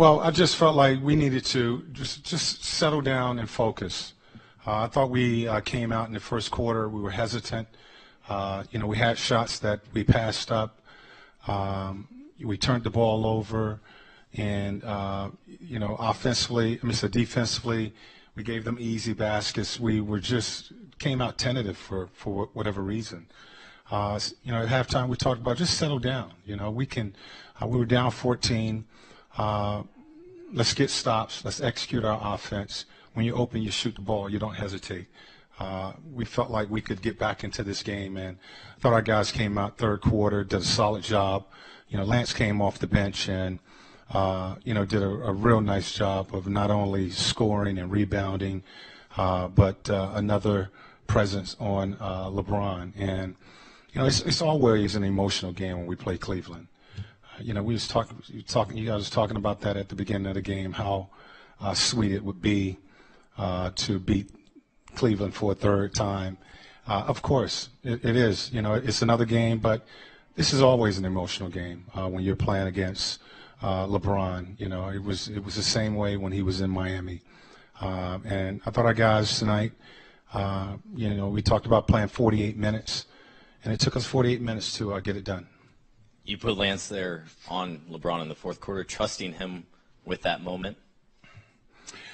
Well, I just felt like we needed to just settle down and focus. I thought we came out in the first quarter. We were hesitant. We had shots that we passed up. We turned the ball over, and offensively, defensively, we gave them easy baskets. We were just came out tentative for whatever reason. At halftime we talked about just settle down. We were down 14. Let's get stops. Let's execute our offense. When you open, you shoot the ball. You don't hesitate. We felt like we could get back into this game, and I thought our guys came out third quarter, did a solid job. Lance came off the bench and, did a real nice job of not only scoring and rebounding, but another presence on LeBron. And, it's always an emotional game when we play Cleveland. We was talking. You guys was talking about that at the beginning of the game. How sweet it would be to beat Cleveland for a third time. Of course, it is. It's another game, but this is always an emotional game when you're playing against LeBron. It was the same way when he was in Miami. And I thought our guys tonight. We talked about playing 48 minutes, and it took us 48 minutes to get it done. You put Lance there on LeBron in the fourth quarter, trusting him with that moment?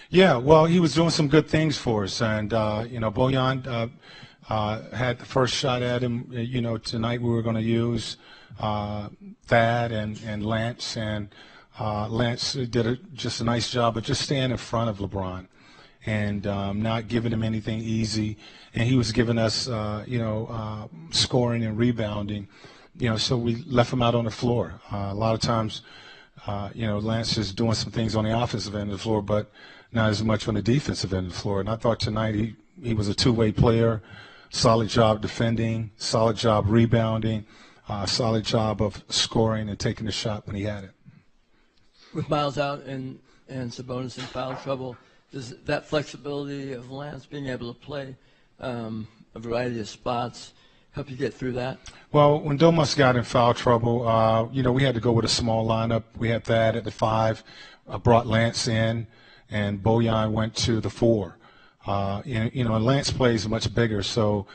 Yeah, well, he was doing some good things for us. And, Bojan had the first shot at him. Tonight we were going to use Thad and Lance. And Lance did just a nice job of just staying in front of LeBron and not giving him anything easy. And he was giving us, scoring and rebounding. So we left him out on the floor. A lot of times, Lance is doing some things on the offensive end of the floor, but not as much on the defensive end of the floor. And I thought tonight he was a two-way player, solid job defending, solid job rebounding, solid job of scoring and taking the shot when he had it. With Miles out and Sabonis in foul trouble, does that flexibility of Lance being able to play a variety of spots help you get through that? Well, when Domas got in foul trouble, we had to go with a small lineup. We had that at the 5, brought Lance in, and Bojan went to the 4. And Lance plays much bigger, so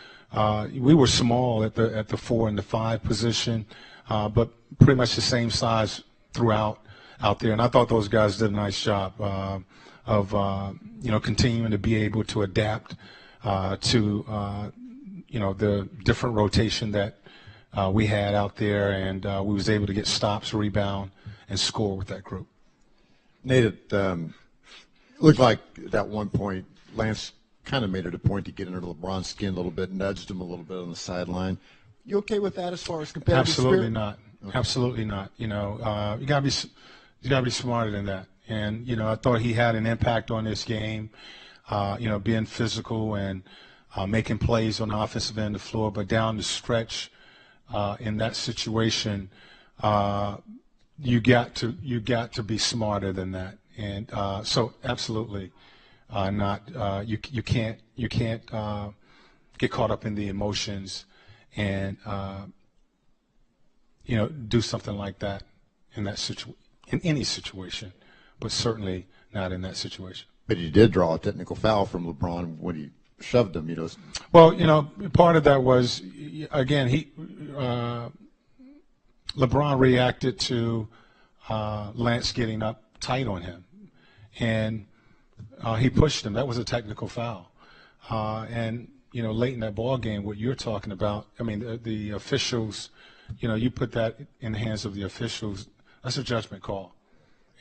we were small at the 4 and the 5 position, but pretty much the same size throughout out there. And I thought those guys did a nice job of continuing to be able to adapt to the different rotation that we had out there, and we was able to get stops, rebound, and score with that group. Nate, it looked like at that one point Lance kind of made it a point to get under LeBron's skin a little bit, nudged him a little bit on the sideline. You okay with that as far as competitive Absolutely spirit? not. Okay. Absolutely not. You gotta be smarter than that. And I thought he had an impact on this game. Being physical and making plays on the offensive end of the floor, but down the stretch in that situation, you got to be smarter than that. And so absolutely not. You can't get caught up in the emotions and do something like that in any situation, but certainly not in that situation. But he did draw a technical foul from LeBron when he shoved him, Well, part of that was, again, LeBron reacted to Lance getting up tight on him, and he pushed him. That was a technical foul. And late in that ball game, what you're talking about, the officials, you put that in the hands of the officials. That's a judgment call,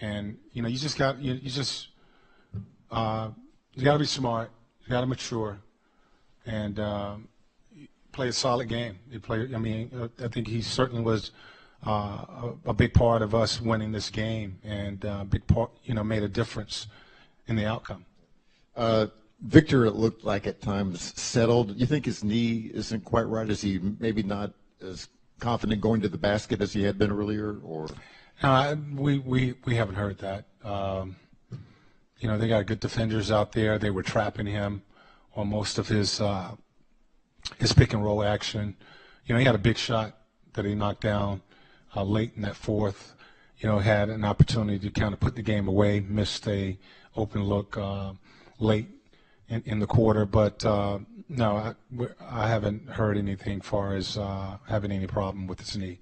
and you got to be smart. You got to mature and play a solid game. I think he certainly was a big part of us winning this game, and big part, made a difference in the outcome. Victor, it looked like at times settled. You think his knee isn't quite right? Is he maybe not as confident going to the basket as he had been earlier, or? We haven't heard that. They got good defenders out there. They were trapping him on most of his pick and roll action. He had a big shot that he knocked down late in that fourth. had an opportunity to kind of put the game away, missed a open look late in the quarter. But no, I haven't heard anything as far as having any problem with his knee.